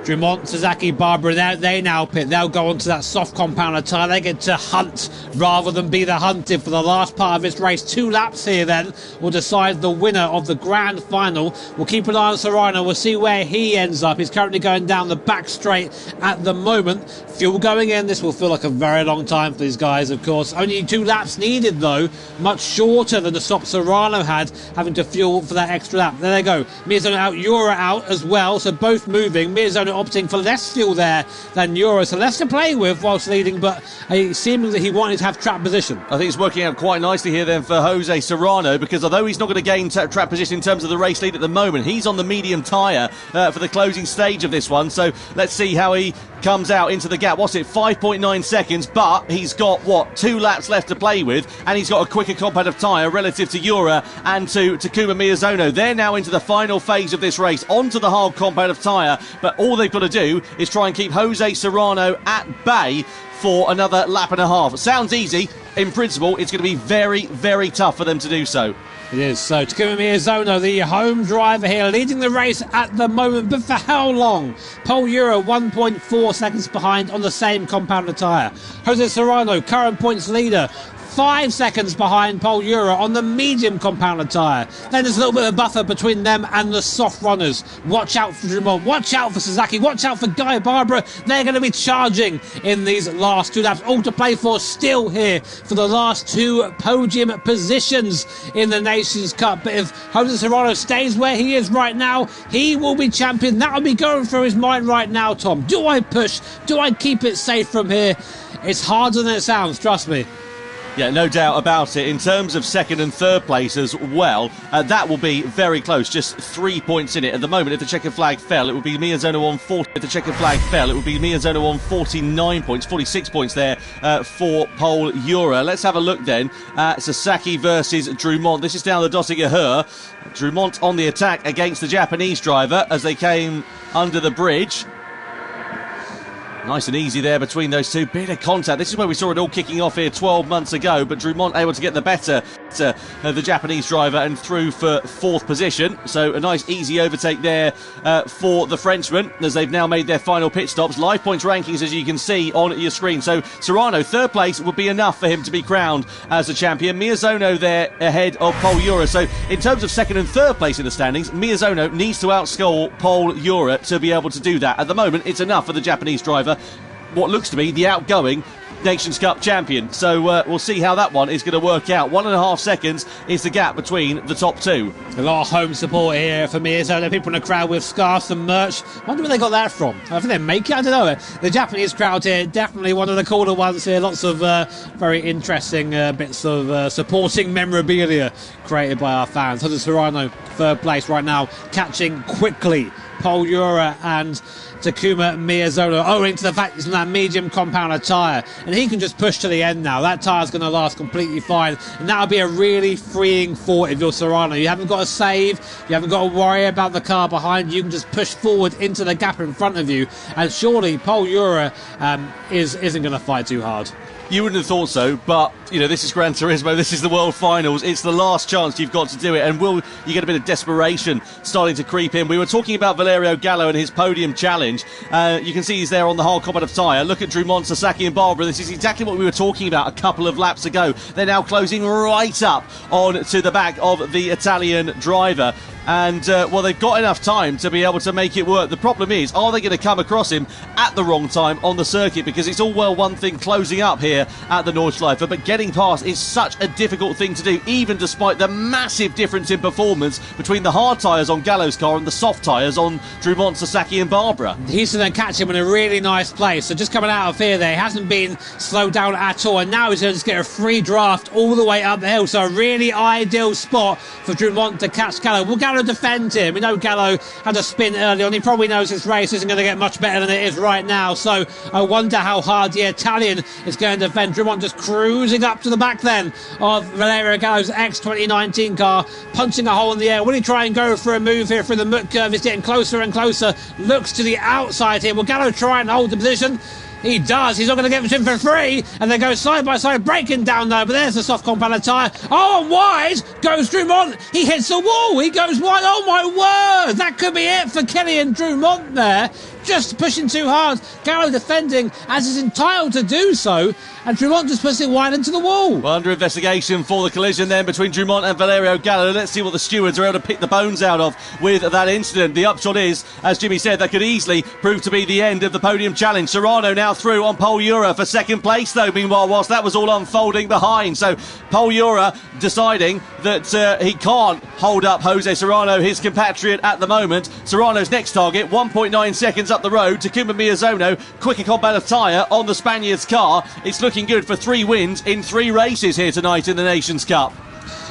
Dumont, Suzuki, Barbara, they now pit. They'll go onto that soft compounder tyre. They get to hunt rather than be the hunted for the last part of this race. 2 laps here then will decide the winner of the grand final. We'll keep an eye on Serrano. We'll see where he ends up. He's currently going down the back straight at the moment. Fuel going in. This will feel like a very long time for these guys, of course. Only 2 laps needed, though. Much shorter than the stop Serrano had, having to fuel for that extra lap. There they go. Miyazono out, Yura out as well, so both moving. Miyazono opting for less fuel there than Yura, so less to play with whilst leading, but seemingly he wanted to have track position. I think it's working out quite nicely here then for Jose Serrano, because although he's not going to gain track position in terms of the race lead at the moment, he's on the medium tyre for the closing stage of this one, so let's see how he comes out into the gap. What's it, 5.9 seconds, but he's got, 2 laps left to play with, and he's got a quicker compound of tyre relative to Yura and to Takuma Miyazono. They're now into the final phase of this race, onto the hard compound of tyre, but all they've got to do is try and keep Jose Serrano at bay for another lap and a half. Sounds easy. In principle, it's going to be very, very tough for them to do so. It is. So Takuma Miyazono, the home driver here, leading the race at the moment, but for how long? Pol Euro 1.4 seconds behind on the same compounder tyre. Jose Serrano, current points leader, 5 seconds behind Pol Euro on the medium compounder tyre. Then there's a little bit of buffer between them and the soft runners. Watch out for Dumont, watch out for Suzuki, watch out for Guy Barbara. They're going to be charging in these last 2 laps. All to play for still here for the last 2 podium positions in the Nations Cup. But if Jose Serrano stays where he is right now, he will be champion. That will be going through his mind right now, Tom. Do I push? Do I keep it safe from here? It's harder than it sounds, trust me. Yeah, no doubt about it. In terms of second and third place as well, that will be very close. Just 3 points in it. At the moment, if the checkered flag fell, it would be Miyazono on 40. If the checkered flag fell, it would be Miyazono on 49 points. 46 points there for Pol Euro. Let's have a look then. Sasaki versus Dumont. This is down the Dottinger Her. Dumont on the attack against the Japanese driver as they came under the bridge. Nice and easy there between those two. Bit of contact. This is where we saw it all kicking off here 12 months ago, but Dumont able to get the better to the Japanese driver and through for 4th position. So a nice easy overtake there for the Frenchman as they've now made their final pit stops. Live points rankings, as you can see on your screen. So Serrano, 3rd place would be enough for him to be crowned as a champion. Miyazono there ahead of Pol Euro. So in terms of 2nd and 3rd place in the standings, Miyazono needs to outscore Pol Euro to be able to do that. At the moment, it's enough for the Japanese driver, what looks to be the outgoing Nations Cup champion. So we'll see how that one is going to work out. 1.5 seconds is the gap between the top 2. A lot of home support here for me. So there are people in the crowd with scarves and merch. Wonder where they got that from. I think they make it. I don't know. The Japanese crowd here, definitely one of the cooler ones here. Lots of very interesting bits of supporting memorabilia created by our fans. Jose Serrano, 3rd place right now, catching quickly Pol Euro and Takuma Miyazono, owing to the fact he's in that medium compounder tyre, and he can just push to the end now. That tyre's going to last completely fine, and that'll be a really freeing thought if you're Serrano. You haven't got to save, you haven't got to worry about the car behind you. You can just push forward into the gap in front of you, and surely Pol Euro isn't going to fight too hard. You wouldn't have thought so, but, you know, this is Gran Turismo, this is the World Finals, it's the last chance you've got to do it, and will you get a bit of desperation starting to creep in? We were talking about Valerio Gallo and his podium challenge. You can see he's there on the hard compound of tyre. Look at Dumont, Sasaki and Barbara. This is exactly what we were talking about a couple of laps ago. They're now closing right up on to the back of the Italian driver. And, well, they've got enough time to be able to make it work. The problem is, are they going to come across him at the wrong time on the circuit? Because it's all well one thing closing up here at the Nordschleife, but getting past is such a difficult thing to do, even despite the massive difference in performance between the hard tyres on Gallo's car and the soft tyres on Dumont, Sasaki and Barbara. He's going to catch him in a really nice place. So just coming out of here there, he hasn't been slowed down at all, and now he's going to just get a free draft all the way up the hill. So a really ideal spot for Dumont to catch Gallo. Will Gallo defend him? We know Gallo had a spin early on. He probably knows this race isn't going to get much better than it is right now. So I wonder how hard the Italian is going to defend. Dumont just cruising up to the back then of Valerio Gallo's ex-2019 car, punching a hole in the air. Will he try and go for a move here through the Mut curve? He's getting closer and closer. Looks to the outside here. Will Gallo try and hold the position? He does. He's not going to get him for free. And they go side by side, breaking down though. But there's the soft compounder tyre. Oh, and wide goes Dumont. He hits the wall. He goes wide. Oh, my word. That could be it for Kylian Dumont there. just pushing too hard. Gallo defending as is entitled to do so, and Drumont just puts it wide into the wall. Well, under investigation for the collision then between Drumont and Valerio Gallo. Let's see what the stewards are able to pick the bones out of with that incident. The upshot is, as Jimmy said, that could easily prove to be the end of the podium challenge. Serrano now through on Pol Ura for second place, though, meanwhile, whilst that was all unfolding behind. So Pol Ura deciding that he can't hold up Jose Serrano, his compatriot, at the moment. Serrano's next target, 1.9 seconds up the road. Takuma Miyazono, quicker combat of tyre on the Spaniard's car. It's looking good for 3 wins in 3 races here tonight in the Nations Cup.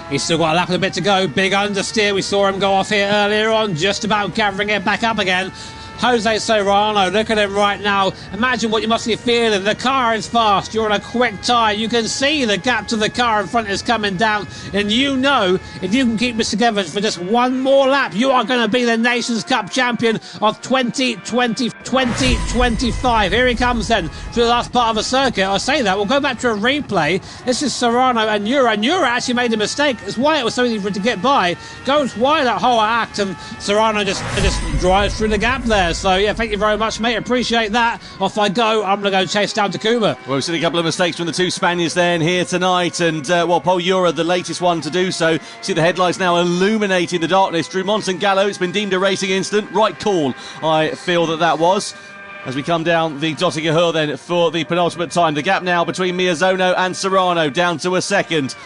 He's still got a lap and a bit to go. Big understeer. We saw him go off here earlier on, just about gathering it back up again. Jose Serrano, look at him right now. Imagine what you must be feeling. The car is fast. You're on a quick tyre. You can see the gap to the car in front is coming down. And you know, if you can keep this together for just one more lap, you are going to be the Nations Cup champion of 2025. Here he comes then through the last part of the circuit. I say that. We'll go back to a replay. This is Serrano and Ura. And Ura actually made a mistake. That's why it was so easy for him to get by. Goes wide that whole act, and Serrano just drives through the gap there. So, yeah, thank you very much, mate. Appreciate that. Off I go. I'm going to go chase down Takuma. Well, we've seen a couple of mistakes from the 2 Spaniards then here tonight, and, Pol Ura, the latest one to do so. See the headlights now illuminating the darkness. Drumont and Gallo, it's been deemed a racing incident. Right call, I feel that was. As we come down the Dottinger Hill then for the penultimate time. The gap now between Miyazono and Serrano down to a second,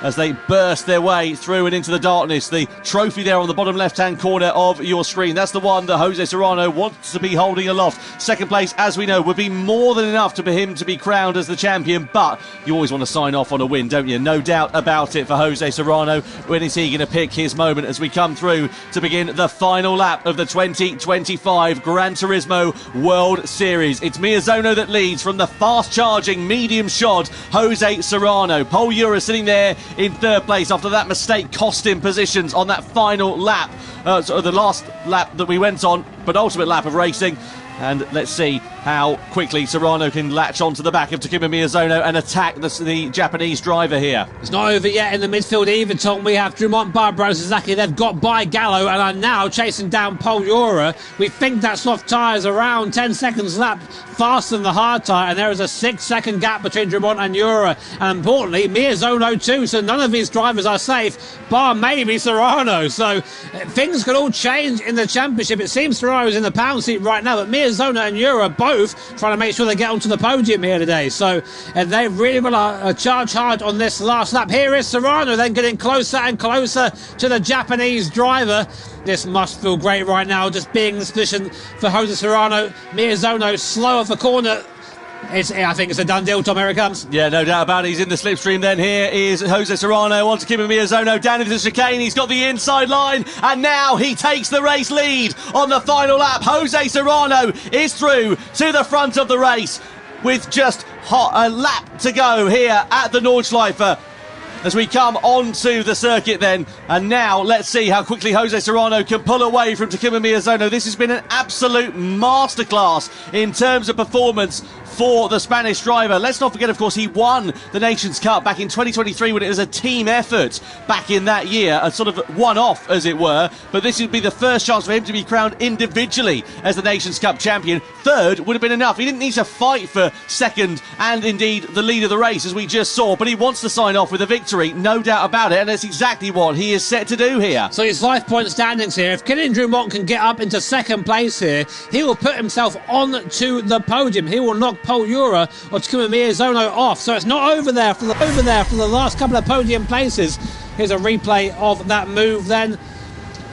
as they burst their way through and into the darkness. The trophy there on the bottom left-hand corner of your screen, that's the one that Jose Serrano wants to be holding aloft. Second place, as we know, would be more than enough for him to be crowned as the champion, but you always want to sign off on a win, don't you? No doubt about it for Jose Serrano. When is he going to pick his moment as we come through to begin the final lap of the 2025 Gran Turismo World Series? It's Miyazono that leads from the fast-charging, medium-shod Jose Serrano. Pol Ura sitting there in 3rd place after that mistake cost him positions on that final lap, the last lap that we went on, but ultimate lap of racing. And let's see how quickly Serrano can latch onto the back of Takuma Miyazono and attack the Japanese driver here. It's not over yet in the midfield either, Tom. We have Drumont, Barbaro and Suzuki. They've got by Gallo and are now chasing down Pol Ura. We think that soft tyre is around 10 seconds lap faster than the hard tyre, and there is a 6-second gap between Drumont and Ura. And importantly, Miyazono too, so none of these drivers are safe, bar maybe Serrano. So things could all change in the championship. It seems Serrano's in the pound seat right now, but Miyazono and Ura both trying to make sure they get onto the podium here today. So they've really got to charge hard on this last lap. Here is Serrano then getting closer and closer to the Japanese driver. This must feel great right now, just being in this position for Jose Serrano. Miyazono slow off the corner. I think it's a done deal, Tom. Here it comes. Yeah, no doubt about it. He's in the slipstream then. Here is Jose Serrano on to Takuma Miyazono down into the chicane. He's got the inside line, and now he takes the race lead on the final lap. Jose Serrano is through to the front of the race with just a lap to go here at the Nordschleife. As we come onto the circuit then, and now let's see how quickly Jose Serrano can pull away from Takuma Miyazono. This has been an absolute masterclass in terms of performance for the Spanish driver. Let's not forget, of course, he won the Nations Cup back in 2023 when it was a team effort back in that year, a sort of one-off, as it were. But this would be the first chance for him to be crowned individually as the Nations Cup champion. 3rd would have been enough. He didn't need to fight for 2nd and indeed the lead of the race, as we just saw, but he wants to sign off with a victory, no doubt about it, and that's exactly what he is set to do here. So his 5 point standings here, if Kylian Drumont can get up into 2nd place here, he will put himself on to the podium. He will knock Pol Ura or Takuma Miyazono off. So it's not over there for the last couple of podium places. Here's a replay of that move then.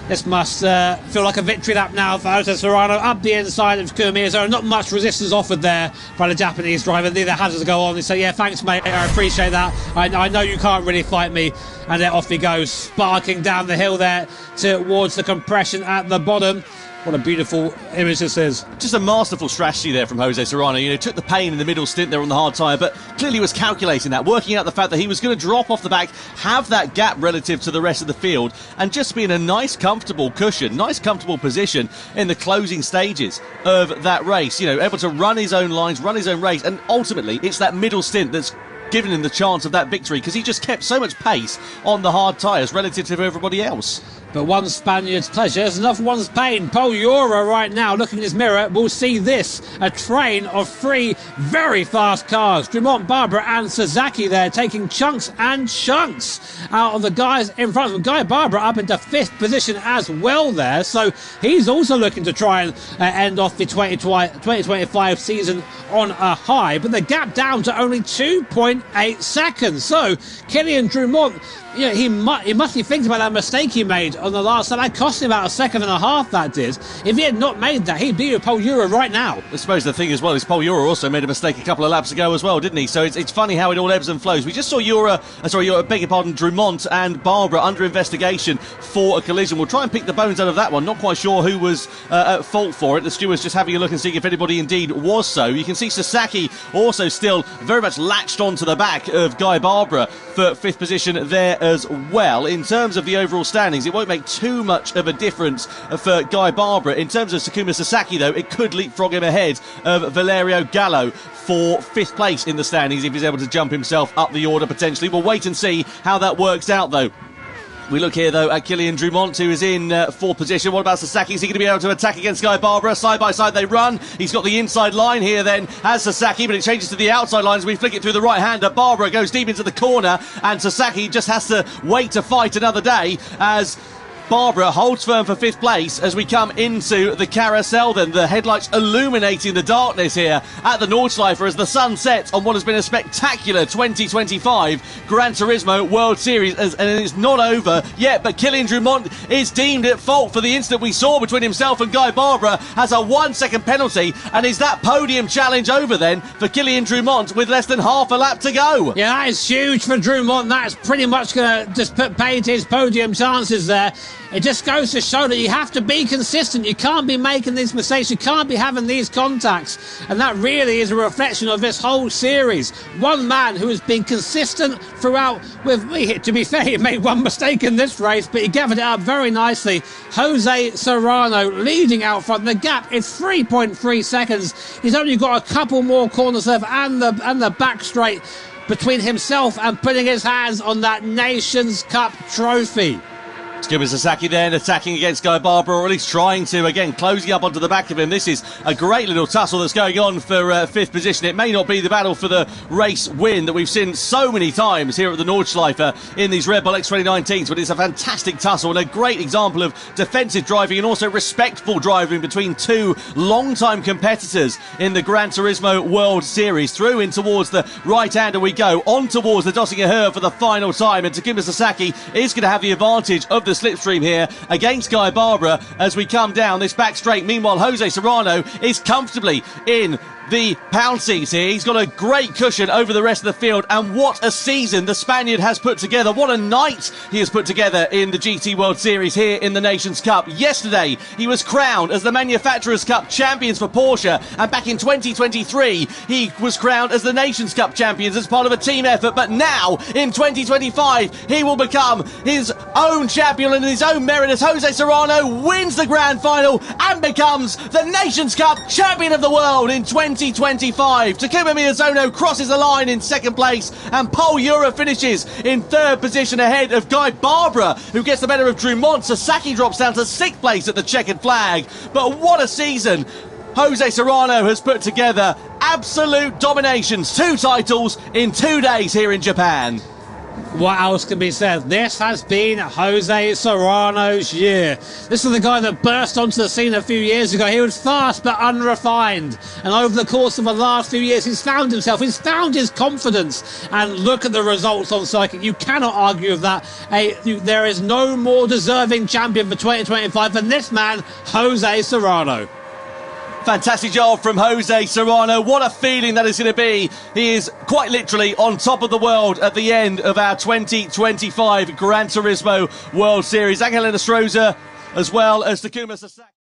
This must feel like a victory lap now for Jose Serrano up the inside of Takuma Miyazono. Not much resistance offered there by the Japanese driver. Neither has to go on. He said, yeah, thanks, mate. I appreciate that. I know you can't really fight me. And then off he goes, sparking down the hill there towards the compression at the bottom. What a beautiful image this is. Just a masterful strategy there from Jose Serrano. You know, took the pain in the middle stint there on the hard tyre, but clearly was calculating that, working out the fact that he was going to drop off the back, have that gap relative to the rest of the field, and just be in a nice, comfortable cushion, nice, comfortable position in the closing stages of that race. You know, able to run his own lines, run his own race, and ultimately it's that middle stint that's given him the chance of that victory, because he just kept so much pace on the hard tyres relative to everybody else. But one Spaniard's pleasure is another one's pain. Paul Euro right now, looking in his mirror, will see this. A train of 3 very fast cars. Dumont, Barbara and Sasaki there, taking chunks and chunks out of the guys in front of them. Guy Barbara up into 5th position as well there. So he's also looking to try and end off the 2025 season on a high. But the gap down to only 2.8 seconds. So Kylian Dumont, he must be thinking about that mistake he made on the last time. That cost him about 1.5 seconds, that did. If he had not made that, he'd be with Paul Euro right now. I suppose the thing as well is Paul Euro also made a mistake a couple of laps ago as well, didn't he? So it's funny how it all ebbs and flows. We just saw Dumont and Barbara under investigation for a collision. We'll try and pick the bones out of that one. Not quite sure who was at fault for it. The stewards just having a look and seeing if anybody indeed was so. You can see Sasaki also still very much latched onto the back of Guy Barbara for 5th position there as well. In terms of the overall standings, it won't make too much of a difference for Guy Barbara. In terms of Takuma Sasaki, though, it could leapfrog him ahead of Valerio Gallo for 5th place in the standings if he's able to jump himself up the order potentially. We'll wait and see how that works out, though. We look here, though, at Kylian Dumont, who is in 4th position. What about Sasaki? Is he going to be able to attack against Guy Barbara? Side by side they run. He's got the inside line here, then, as Sasaki, but it changes to the outside lines. We flick it through the right-hander. Barbara goes deep into the corner, and Sasaki just has to wait to fight another day as Barbara holds firm for 5th place as we come into the carousel. Then the headlights illuminating the darkness here at the Nordschleife as the sun sets on what has been a spectacular 2025 Gran Turismo World Series, and it's not over yet, but Kylian Dumont is deemed at fault for the incident we saw between himself and Guy Barbara, has a 1-second penalty, and is that podium challenge over then for Kylian Dumont with less than half a lap to go? Yeah, that is huge for Dumont. That's pretty much going to just put paid his podium chances there. It just goes to show that you have to be consistent. You can't be making these mistakes. You can't be having these contacts. And that really is a reflection of this whole series. One man who has been consistent throughout. To be fair, he made one mistake in this race, but he gathered it up very nicely. Jose Serrano leading out front. The gap is 3.3 seconds. He's only got a couple more corners left and the back straight between himself and putting his hands on that Nations Cup trophy. Takuma Sasaki then attacking against Guy Barbara, or at least trying to, again, closing up onto the back of him. This is a great little tussle that's going on for 5th position. It may not be the battle for the race win that we've seen so many times here at the Nordschleife in these Red Bull X 2019s, but it's a fantastic tussle and a great example of defensive driving and also respectful driving between 2 long-time competitors in the Gran Turismo World Series. Through in towards the right-hander we go, on towards the Döttinger Höhe for the final time, and Takuma Sasaki is going to have the advantage of the slipstream here against Guy Barbara as we come down this back straight. Meanwhile, Jose Serrano is comfortably in the pound seats here. He's got a great cushion over the rest of the field, and what a season the Spaniard has put together. What a night he has put together in the GT World Series here in the Nations Cup. Yesterday he was crowned as the Manufacturers' Cup champions for Porsche, and back in 2023 he was crowned as the Nations Cup champions as part of a team effort, but now in 2025 he will become his own champion in his own merit as Jose Serrano wins the grand final and becomes the Nations Cup champion of the world in 2025. Takuma Miyazono crosses the line in 2nd place, and Paul Euro finishes in 3rd position ahead of Guy Barbara, who gets the better of Dumont. Sasaki drops down to 6th place at the checkered flag. But what a season Jose Serrano has put together. Absolute dominations. 2 titles in 2 days here in Japan. What else can be said? This has been Jose Serrano's year. This is the guy that burst onto the scene a few years ago. He was fast but unrefined, and over the course of the last few years he's found himself, he's found his confidence, and look at the results on circuit. You cannot argue with that. There is no more deserving champion for 2025 than this man, Jose Serrano. Fantastic job from Jose Serrano. What a feeling that is going to be. He is quite literally on top of the world at the end of our 2025 Gran Turismo World Series. Angel Estrada as well as Takuma Sasaki.